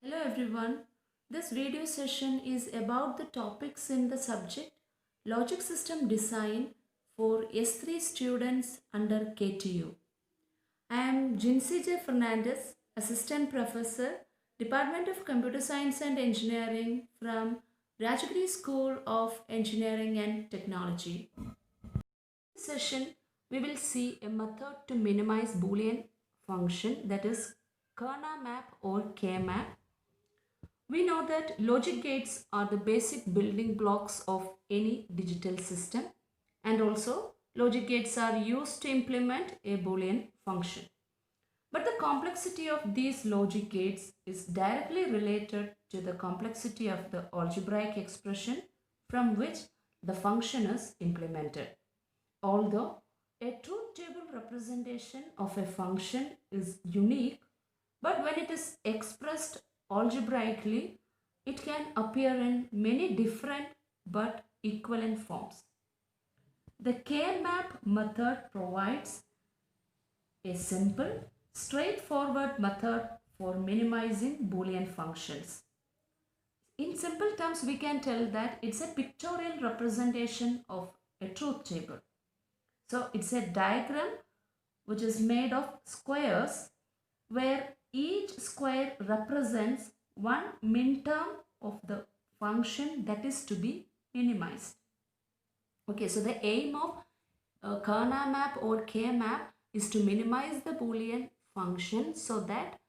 Hello everyone. This video session is about the topics in the subject Logic System Design for S3 students under KTU. I am Jinsi J. Fernandez, Assistant Professor, Department of Computer Science and Engineering from Rajagiri School of Engineering and Technology. In this session, we will see a method to minimize Boolean function, that is Kerner map or K-map. We know that logic gates are the basic building blocks of any digital system, and also logic gates are used to implement a Boolean function. But the complexity of these logic gates is directly related to the complexity of the algebraic expression from which the function is implemented. Although a truth table representation of a function is unique, but when it is expressed algebraically, it can appear in many different but equivalent forms. The K-map method provides a simple, straightforward method for minimizing Boolean functions. In simple terms, we can tell that it's a pictorial representation of a truth table. So it's a diagram which is made of squares where each square represents one minterm of the function that is to be minimized. Okay, so the aim of Kerner map or K map is to minimize the Boolean function so that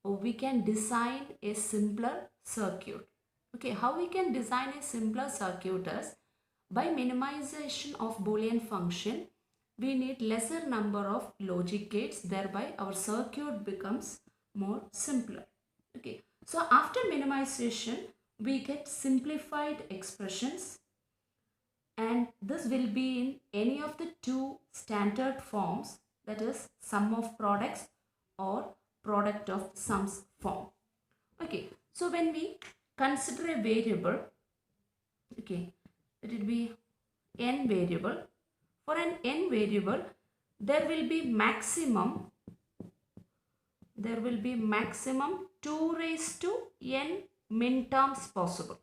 we can design a simpler circuit. Okay, how we can design a simpler circuit is by minimization of Boolean function, we need lesser number of logic gates, thereby our circuit becomes more simpler. Okay, so after minimization, we get simplified expressions, and this will be in any of the two standard forms, that is sum of products or product of sums form. Okay, so when we consider a variable, okay, it will be n variable. For an n variable, there will be maximum 2 raised to n minterms possible.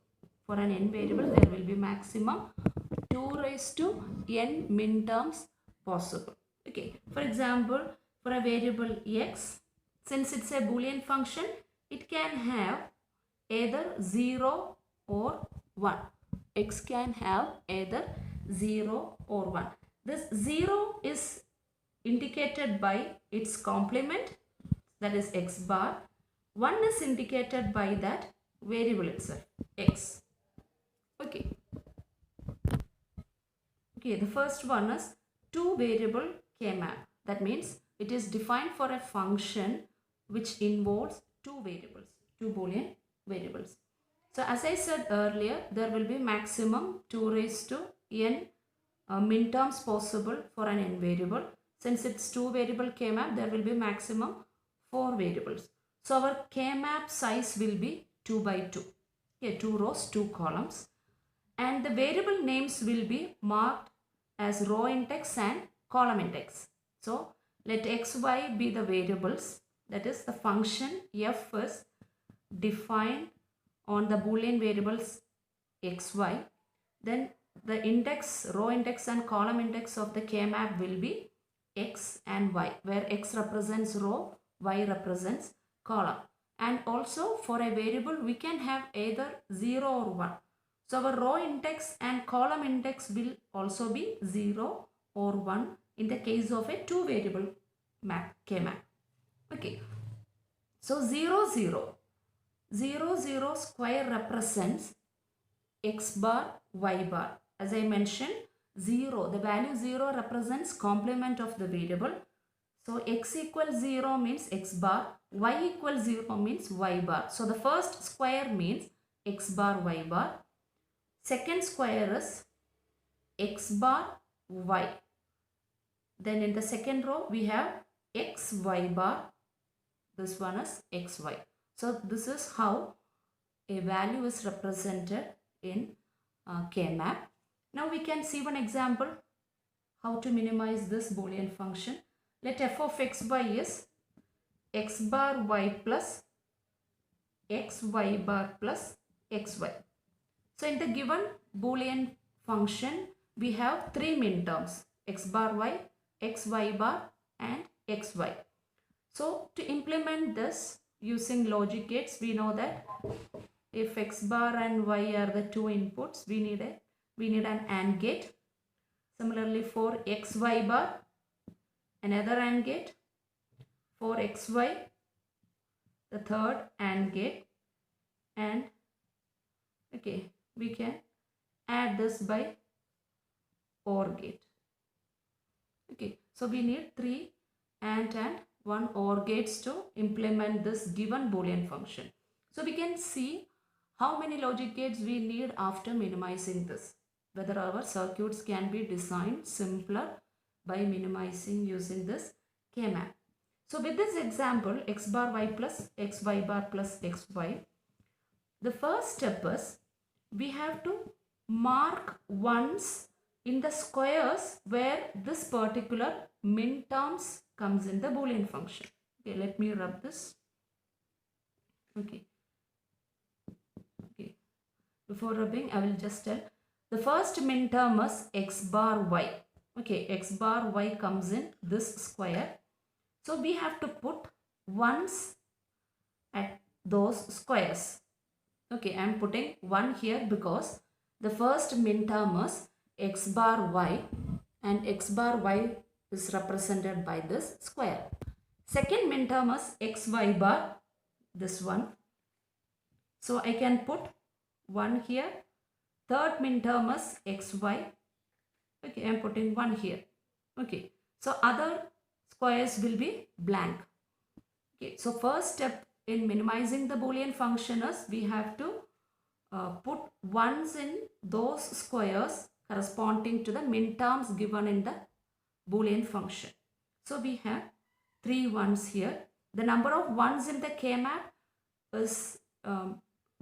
For an n variable, there will be maximum 2 raised to n minterms possible. Okay, for example, for a variable x, since it's a Boolean function, it can have either 0 or 1. X can have either 0 or 1. This 0 is indicated by its complement, that is x bar. 1 is indicated by that variable itself, x. Okay. Okay, the first one is two variable K-map. That means it is defined for a function which involves two variables, two Boolean variables. So as I said earlier, there will be maximum 2 raised to n minterms possible for an n variable. Since it's two variable K-map, there will be maximum 4 variables. So our K-map size will be 2 by 2. Okay, 2 rows, 2 columns. And the variable names will be marked as row index and column index. So let x, y be the variables. That is, the function f is defined on the Boolean variables x, y. Then the index, row index and column index of the K-map will be x and y, where x represents row, y represents column. And also for a variable, we can have either 0 or 1. So our row index and column index will also be 0 or 1 in the case of a two variable map, K-map. Okay. So 0, 0. 0, 0 square represents x bar, y bar. As I mentioned, 0, the value 0 represents complement of the variable. So x equals 0 means x bar, y equals 0 means y bar. So the first square means x bar, y bar. Second square is x bar, y. Then in the second row, we have x, y bar. This one is x, y. So this is how a value is represented in K-map. Now we can see one example how to minimize this Boolean function. Let f of x by is x bar y plus xy bar plus xy. So in the given Boolean function, we have three minterms, x bar y, xy bar and xy. So to implement this using logic gates, we know that if x bar and y are the two inputs, we need an AND gate. Similarly for xy bar, another AND gate. For xy, the third AND gate. And okay, we can add this by OR gate. Okay, so we need three AND and one OR gates to implement this given Boolean function. So we can see how many logic gates we need after minimizing this, whether our circuits can be designed simpler by minimizing using this K-map. So with this example, x bar y plus xy bar plus xy, the first step is we have to mark ones in the squares where this particular min terms comes in the Boolean function. Okay, let me rub this. Okay. Before rubbing, I will just tell. The first min term is x bar y. Okay, x bar y comes in this square. So we have to put ones at those squares. Okay, I am putting 1 here because the first min term is x bar y and x bar y is represented by this square. Second min term is xy bar, this one. So I can put 1 here. Third min term is xy. Okay, I am putting 1 here. Okay, so other squares will be blank. Okay, so first step in minimizing the Boolean function is we have to put ones in those squares corresponding to the min terms given in the Boolean function. So we have 3 ones here. The number of ones in the K-map is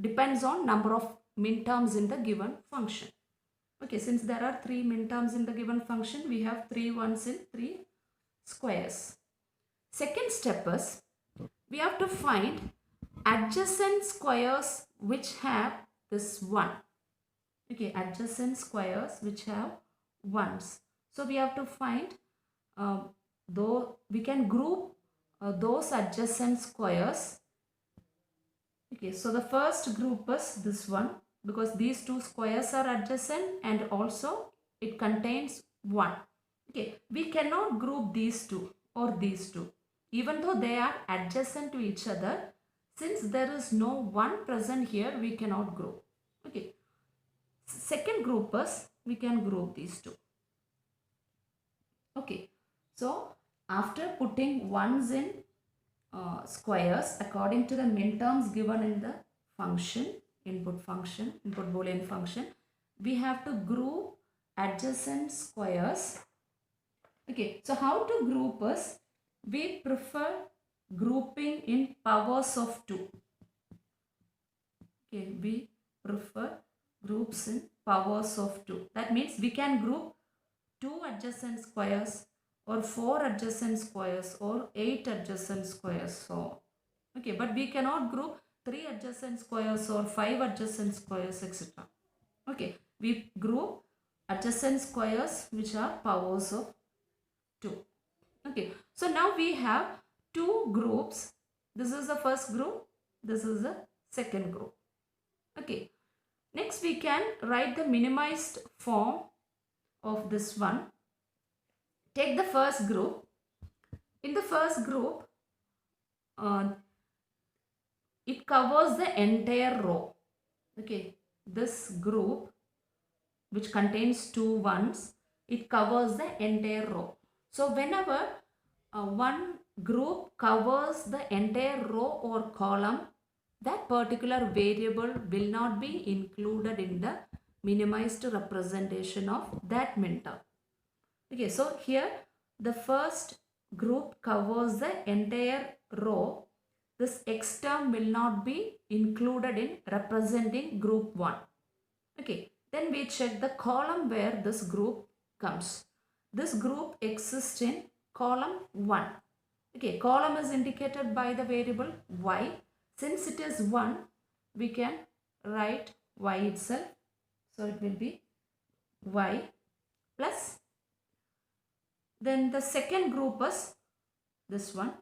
depends on number of min terms in the given function. Okay, since there are 3 min terms in the given function, we have 3 ones in 3 squares. Second step is we have to find adjacent squares which have this 1. Okay, adjacent squares which have ones. So we have to find though we can group those adjacent squares. Okay, so the first group is this one because these two squares are adjacent and also it contains 1. Okay, we cannot group these two or these two even though they are adjacent to each other. Since there is no 1 present here, we cannot group. Okay, second group is we can group these two. Okay, so after putting ones in squares according to the min terms given in the function, input Boolean function, we have to group adjacent squares. Okay, so how to group is we prefer grouping in powers of 2. Okay, we prefer groups in powers of 2. That means we can group 2 adjacent squares or 4 adjacent squares or 8 adjacent squares. So, okay, but we cannot group 3 adjacent squares or 5 adjacent squares, etc. Okay, we group adjacent squares which are powers of 2. Okay, so now we have 2 groups. This is the first group, this is the second group. Okay, next we can write the minimized form of this one. Take the first group. In the first group, it covers the entire row. Okay, this group which contains 2 ones, it covers the entire row. So whenever one group covers the entire row or column, that particular variable will not be included in the minimized representation of that min term. Okay, so here the first group covers the entire row. This x term will not be included in representing group 1. Okay, then we check the column where this group comes. This group exists in column 1. Okay, column is indicated by the variable y. Since it is 1, we can write y itself. So it will be y plus. Then the second group is this one.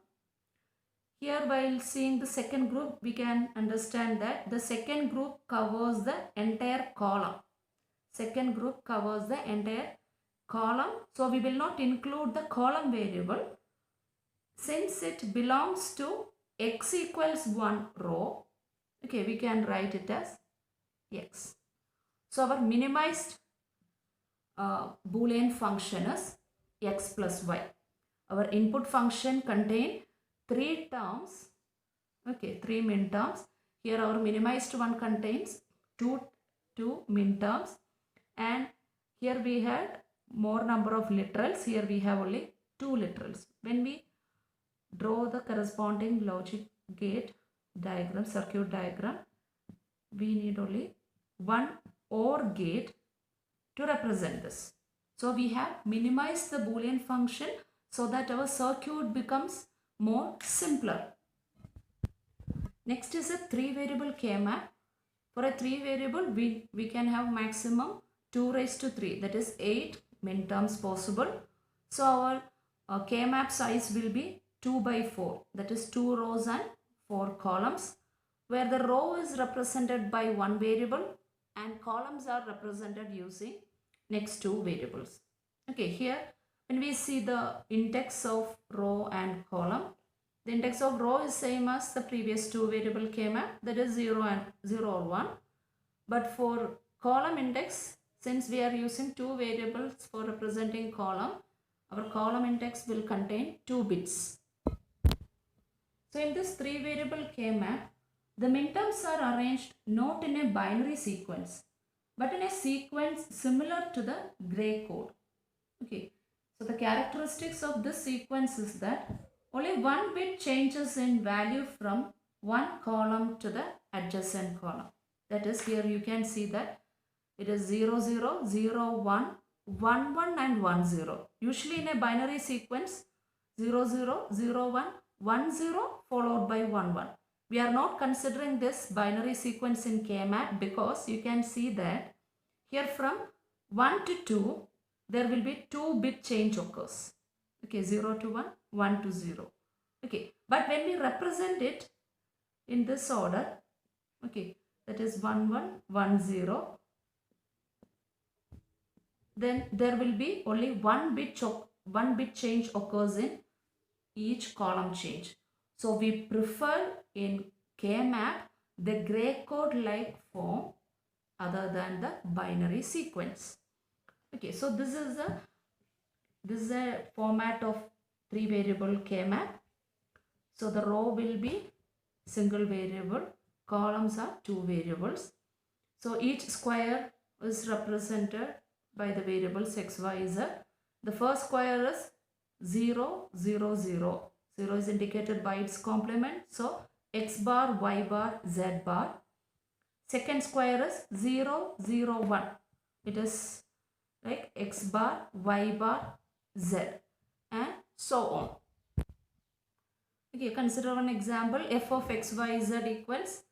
Here, while seeing the second group, we can understand that the second group covers the entire column. Second group covers the entire column. So we will not include the column variable. Since it belongs to x equals 1 row, okay, we can write it as x. So our minimized Boolean function is x plus y. Our input function contains 3 terms, okay, 3 min terms. Here our minimized one contains two min terms, and here we had more number of literals. Here we have only 2 literals. When we draw the corresponding logic gate diagram, circuit diagram, we need only one OR gate to represent this. So we have minimized the Boolean function so that our circuit becomes more simpler. Next is a 3 variable K-map. For a 3 variable, we can have maximum 2 raised to 3, that is 8 min terms possible. So our K-map size will be 2 by 4, that is 2 rows and 4 columns, where the row is represented by 1 variable and columns are represented using next 2 variables. Okay, here when we see the index of row and column, the index of row is same as the previous 2 variable K-map, that is 0 or 1. But for column index, since we are using 2 variables for representing column, our column index will contain 2 bits. So in this 3 variable K-map, the minterms are arranged not in a binary sequence, but in a sequence similar to the gray code. Okay, so the characteristics of this sequence is that only 1 bit changes in value from one column to the adjacent column. That is, here you can see that it is 0, 0, 0, 1, 1, 1 and 1, 0. Usually in a binary sequence, 0, 0, 0, 1, 1, 0 followed by 1, 1. We are not considering this binary sequence in K-map because you can see that here from 1 to 2, there will be 2 bit change occurs. Okay, 0 to 1, 1 to 0. Okay, but when we represent it in this order, okay, that is 1, 1, 1, 0, then there will be only 1 bit change occurs in each column change. So we prefer in K-map the gray code like form other than the binary sequence. Okay, so this is a format of 3 variable K-map. So the row will be single variable, columns are 2 variables. So each square is represented by the variables x, y, z. The first square is 0, 0, 0. 0 is indicated by its complement. So x bar, y bar, z bar. Second square is 0, 0, 1. It is like x bar, y bar, z, and so on. Okay, consider one example. F of x, y, z equals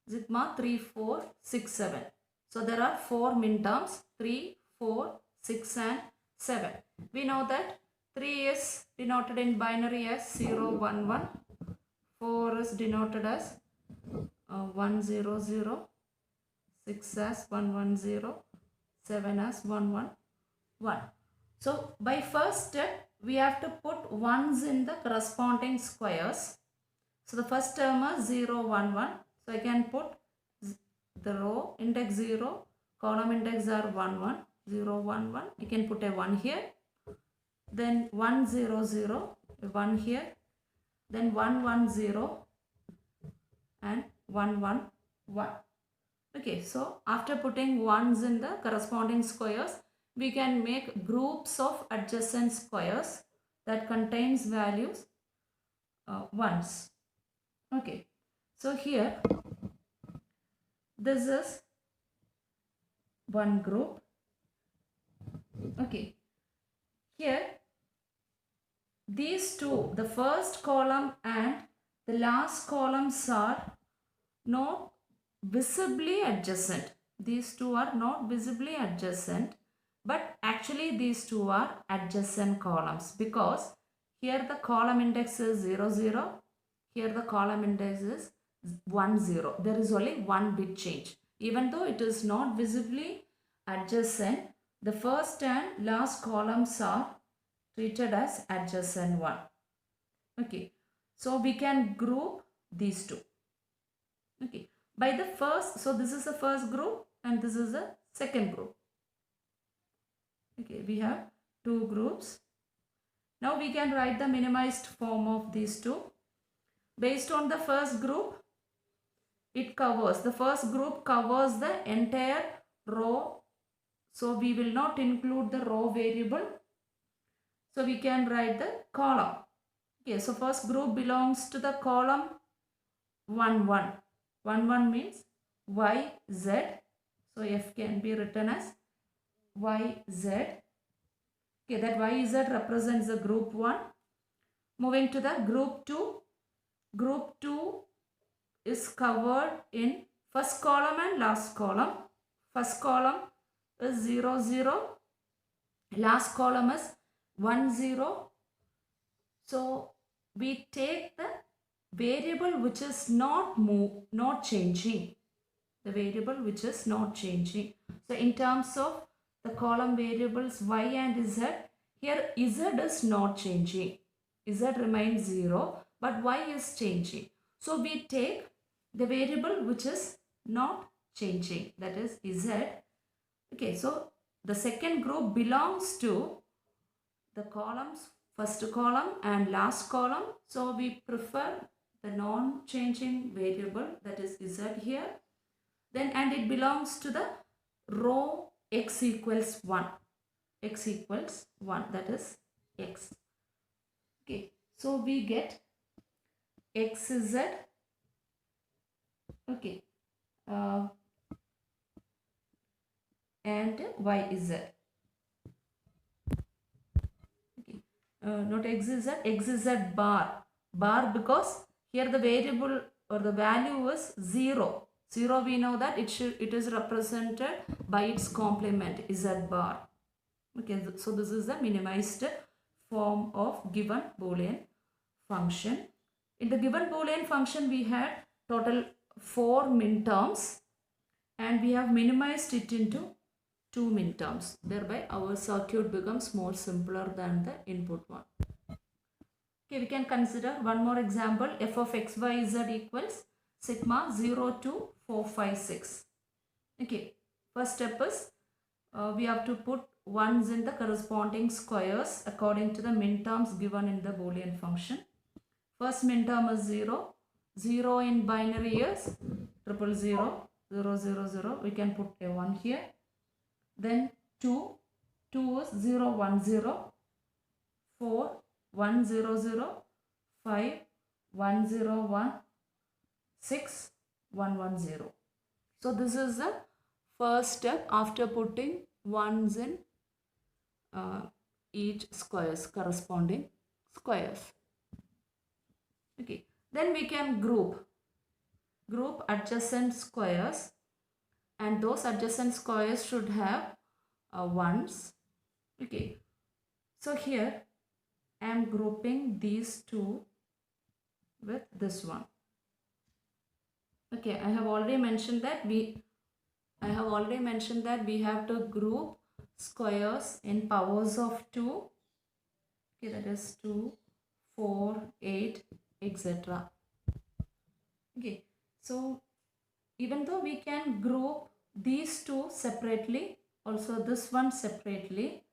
sigma 3, 4, 6, 7. So there are 4 min terms, 3, 4, 6 and 7. We know that 3 is denoted in binary as 0, 1, 1. 4 is denoted as 1, 0, 0. 6 as 1, 1, 0. 7 as 1, 1, 1. So by first step, we have to put ones in the corresponding squares. So the first term is 0, 1, 1. So I can put the row index 0, column index are 1, 1, 0, 1, 1. You can put a 1 here. Then 1, 0, 0, 1 here. Then 1, 1, 0 and 1, 1, 1. Okay, so after putting ones in the corresponding squares, we can make groups of adjacent squares that contains values ones. Okay, so here this is one group. Okay, here these two, the first column and the last columns are not visibly adjacent. These two are not visibly adjacent, but actually these two are adjacent columns, because here the column index is 0, 0. Here the column index is 1, 0. There is only one bit change. Even though it is not visibly adjacent, the first and last columns are treated as adjacent one. Okay, so we can group these two. Okay, by the first, so this is the first group and this is the second group. Okay, we have two groups. Now we can write the minimized form of these two. Based on the first group, the first group covers the entire row. So we will not include the row variable. So we can write the column. Okay, so first group belongs to the column 1, 1. 1, 1 means Y, Z. So F can be written as Y, Z. Okay, that Y, Z represents the group 1. Moving to the group 2. Group 2 is covered in first column and last column. First column is 0, 0. Last column is 1, 0. So we take the variable which is not changing. The variable which is not changing. So in terms of the column variables Y and Z, here Z is not changing. Z remains 0, but Y is changing. So we take the variable which is not changing, that is Z. Okay, so the second group belongs to the columns, first column and last column. So we prefer the non-changing variable, that is Z here. Then, and it belongs to the row x equals 1. X equals 1, that is X. Okay, so we get XZ. Okay, and YZ. Okay, not XZ, XZ bar. Bar because here the variable or the value is 0. 0, we know that it is represented by its complement Z bar. Okay, so this is the minimized form of given Boolean function. In the given Boolean function, we had total 4 minterms and we have minimized it into 2 minterms. Thereby our circuit becomes more simpler than the input one. Okay, we can consider one more example. F of x, y, z equals sigma 0 to 456. Okay, first step is we have to put ones in the corresponding squares according to the minterms given in the Boolean function. First minterm is 0. 0 in binary is 000, 0, 0, 0. We can put a 1 here. Then 2. 2 is 0, 1, 0. 4, 1, 0, 0. 5, 1, 0, 1. 6, 1, 1, 0. So this is the first step after putting ones in each squares, corresponding squares. Okay, then we can group adjacent squares, and those adjacent squares should have ones. Okay, so here I am grouping these two with this one. Okay, I have already mentioned that we have to group squares in powers of 2. Okay, that is 2, 4, 8, etc. Okay, so even though we can group these two separately, also this one separately,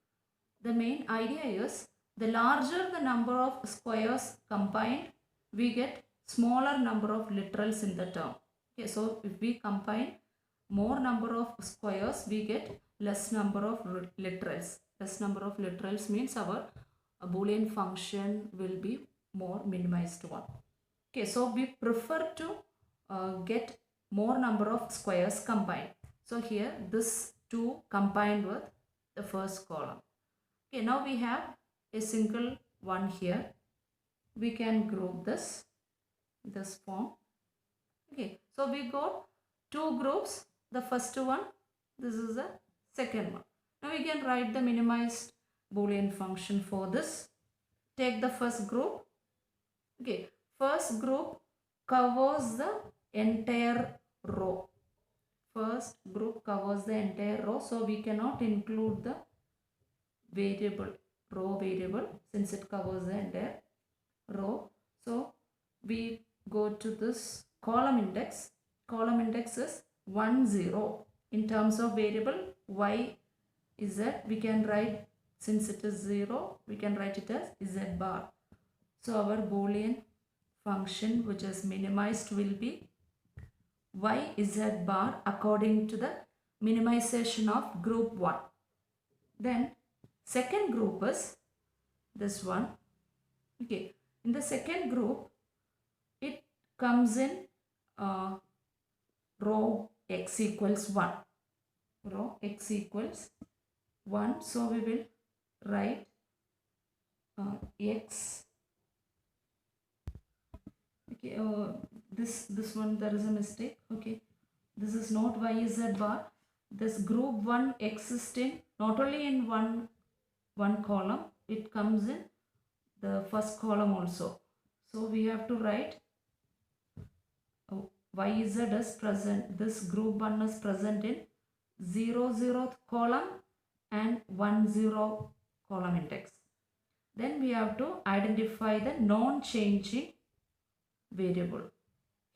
the main idea is the larger the number of squares combined, we get smaller number of literals in the term. Okay, so if we combine more number of squares, we get less number of literals. Less number of literals means our Boolean function will be more minimized one. Okay, so we prefer to get more number of squares combined. So here this 2 combined with the first column. Okay, now we have a single one here. We can group this form. Okay, So we got two groups. The first one, this is the second one. Now we can write the minimized Boolean function for this. Take the first group. Okay, first group covers the entire row. First group covers the entire row, so we cannot include the variable, row variable, since it covers the entire row. So we go to this column index. Column index is 1 0. In terms of variable y z, we can write, since it is 0, we can write it as z bar. So our Boolean function which is minimized will be y z bar according to the minimization of group 1. Then second group is this one. Okay, in the second group it comes in row x equals 1. Row x equals 1. So we will write x. Okay, this one there is a mistake. Okay, this is not y z bar. This group 1 exists in not only in one column, it comes in the first column also. So we have to write y z is present. This group 1 is present in 0 0th column and 1 0 column index. Then we have to identify the non-changing variable.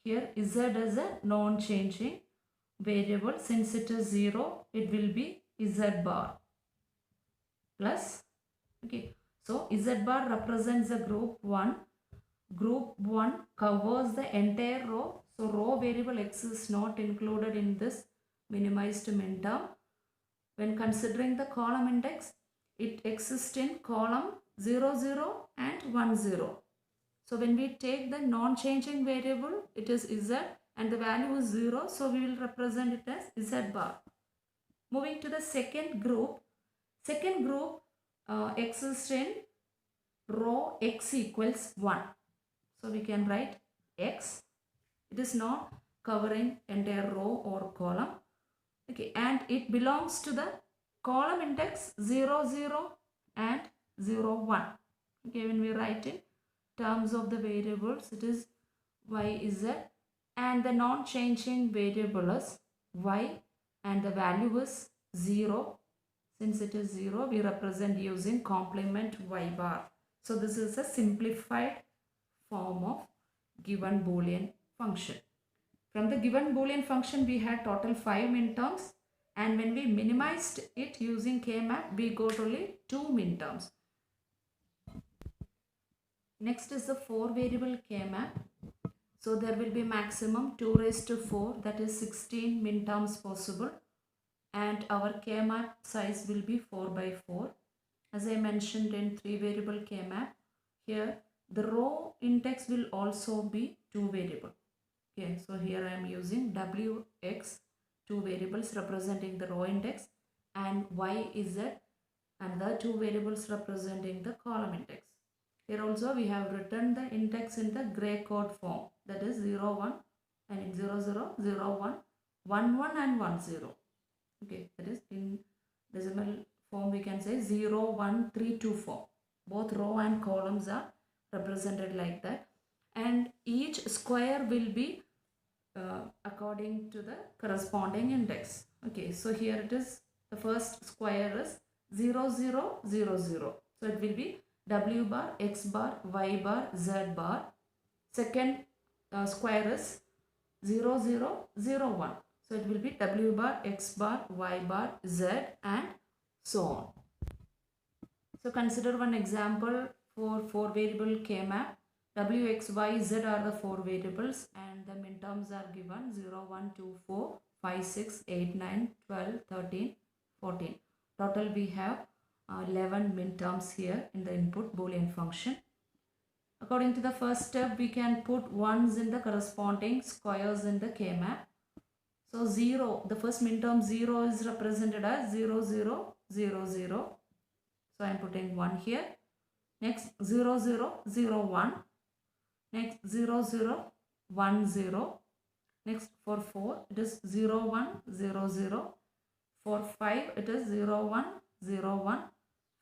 Here z is a non-changing variable. Since it is 0, it will be z bar plus. Okay, so z bar represents the group 1. Group 1 covers the entire row. So row variable x is not included in this minimized minterm. When considering the column index, it exists in column 0 0 and 1 0. So when we take the non-changing variable, it is z and the value is 0. So we will represent it as z bar. Moving to the second group. Second group exists in row x equals 1. So we can write x. It is not covering entire row or column. Okay, and it belongs to the column index 0 0 and 0 1. Okay, when we write in terms of the variables, it is y z and the non-changing variable is y and the value is 0. Since it is 0, we represent using complement y bar. So this is a simplified form of given Boolean function. From the given Boolean function, we had total 5 minterms, and when we minimized it using K-map, we got only 2 minterms. Next is the 4 variable K-map. So there will be maximum 2 raised to 4, that is 16 minterms possible, and our K-map size will be 4 by 4. As I mentioned in 3 variable K-map, here the row index will also be 2 variable. Okay, so here I am using wx, 2 variables representing the row index, and yz, and the 2 variables representing the column index. Here also we have written the index in the gray code form, that is 0 1 and in 0 0 0 1 1 1 and 1 0. Okay, that is in decimal form we can say 0 1 3 2 4. Both row and columns are represented like that, and each square will be according to the corresponding index. Okay, so here it is, the first square is 0 0 0 0. So it will be w bar, x bar, y bar, z bar. Second square is 0 0 0 1. So it will be w bar, x bar, y bar, z, and so on. So consider one example for 4 variable K-map. W, X, Y, Z are the 4 variables, and the minterms are given 0, 1, 2, 4, 5, 6, 8, 9, 12, 13, 14. Total we have 11 minterms here in the input Boolean function. According to the first step, we can put ones in the corresponding squares in the K-map. So 0, the first minterm 0 is represented as 0, 0, 0, 0. So I am putting 1 here. Next 0, 0, 0, 1. Next 0 0 1 0, Next for 4 it is 0 1 0 0. For 5 it is 0 1 0 1.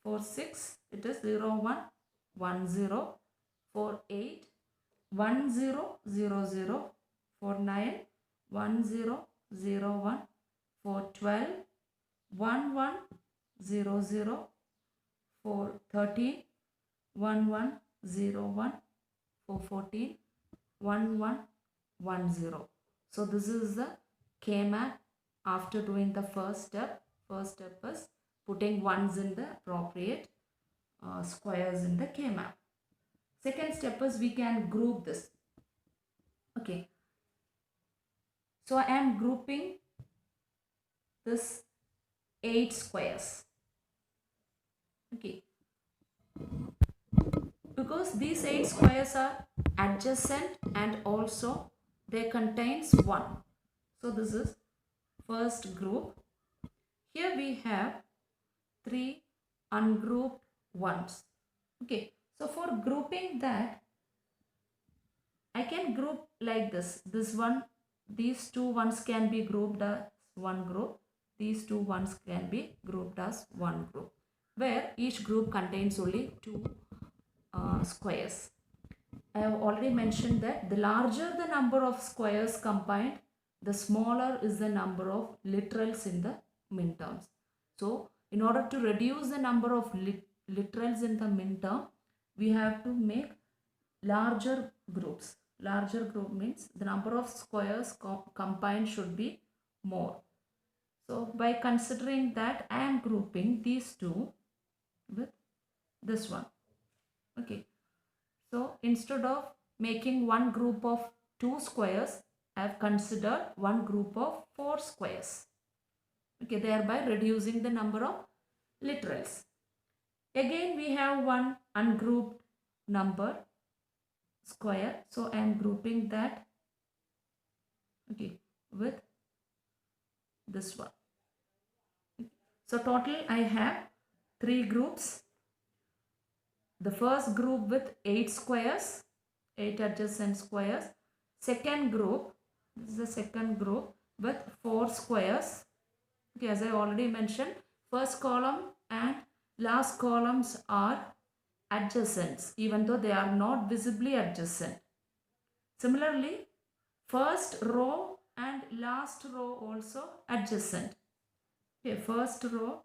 For 6 it is 0 1 1 0. For 8 1 0 0 0. For 9 1 0 0 1. For 12 1 1 0 0. For 13 1 1 0 1. For 14 1 1 1 0. So this is the K-map after doing the first step. First step is putting ones in the appropriate squares in the K-map. Second step is we can group this. Okay. So I am grouping this 8 squares. Okay. Because these 8 squares are adjacent and also they contains 1. So this is first group. Here we have 3 ungrouped ones. Okay. So for grouping that, I can group like this. This one, these two ones can be grouped as one group. These two ones can be grouped as one group, where each group contains only 2 squares. I have already mentioned that the larger the number of squares combined, the smaller is the number of literals in the min terms. So in order to reduce the number of literals in the min term, we have to make larger groups. Larger group means the number of squares combined should be more. So by considering that, I am grouping these two with this one. Okay. So instead of making one group of 2 squares, I have considered one group of 4 squares. Okay, thereby reducing the number of literals. Again, we have one ungrouped number square. So I am grouping that, okay, with this one. So total I have 3 groups. The first group with 8 squares, 8 adjacent squares. Second group, this is the second group with 4 squares. Okay, as I already mentioned, first column and last columns are adjacents, even though they are not visibly adjacent. Similarly, first row and last row also adjacent. Okay, first row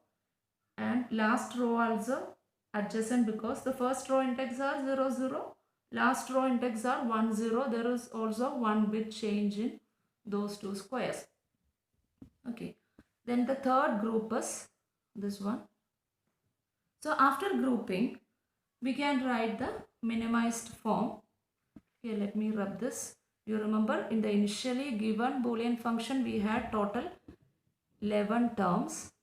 and last row also adjacent, because the first row index are 0 0, last row index are 1 0. There is also 1 bit change in those two squares. Okay, then the third group is this one. So after grouping, we can write the minimized form. Okay, let me rub this. You remember in the initially given Boolean function we had total 11 terms.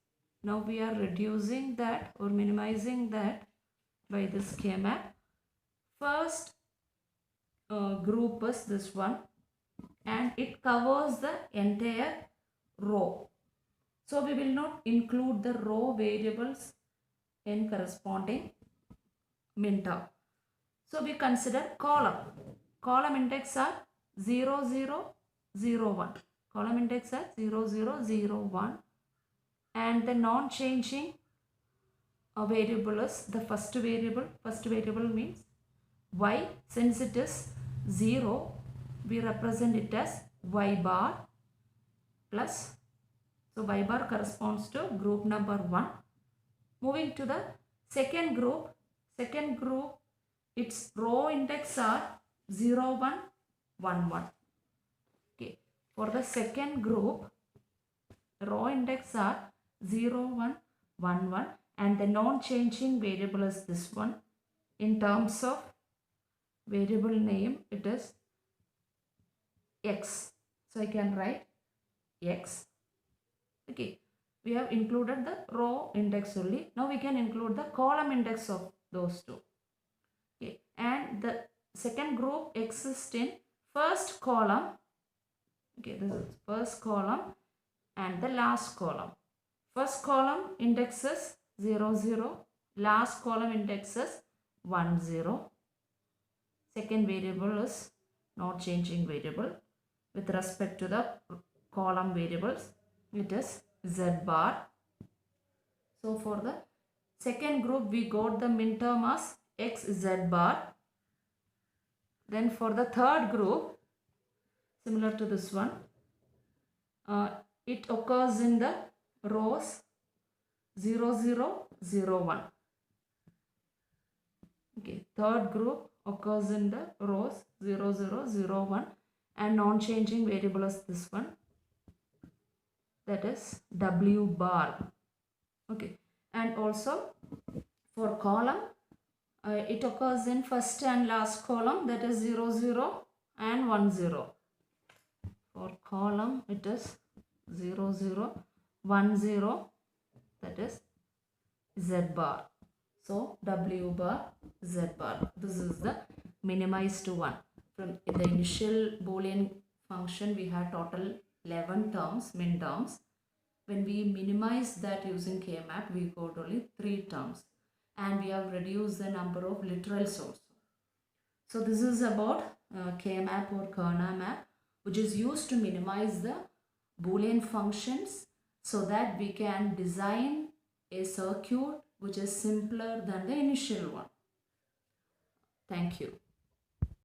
Now we are reducing that or minimizing that by this K-map. First group is this one, and it covers the entire row. So we will not include the row variables in corresponding min term. So we consider column. Column index are 0 0 0 1. Column index are 0 0 0 1. And the non-changing variable is the first variable. First variable means y. Since it is 0, we represent it as y bar plus. So y bar corresponds to group number 1. Moving to the second group. Second group, its row index are 0 1 1 1. Okay. For the second group, row index are 0 1 1 1, and the non-changing variable is this one. In terms of variable name, it is x. So I can write x. Okay, we have included the row index only. Now we can include the column index of those two. Okay, and the second group exists in first column. Okay, this is first column and the last column. First column index is 0 0. Last column index is 1 0. Second variable is not changing variable. with respect to the column variables, it is z bar. So for the second group, we got the min term as x z bar. Then for the third group, similar to this one, it occurs in the rows 0, 0, 0, 1. Okay, third group occurs in the rows 0, 0, 0, 1 and non-changing variable is this one, that is w bar. Okay, and also for column, it occurs in first and last column, that is 0, 0 and 1, 0. For column, it is 0, 0, 1, 0, that is z bar. So w bar, z bar. This is the minimized one. From the initial Boolean function, we had total 11 terms, min terms. When we minimize that using K-map, we got only 3 terms. And we have reduced the number of literals also. So this is about K-map or Kerner map, which is used to minimize the Boolean functions so that we can design a circuit which is simpler than the initial one. Thank you.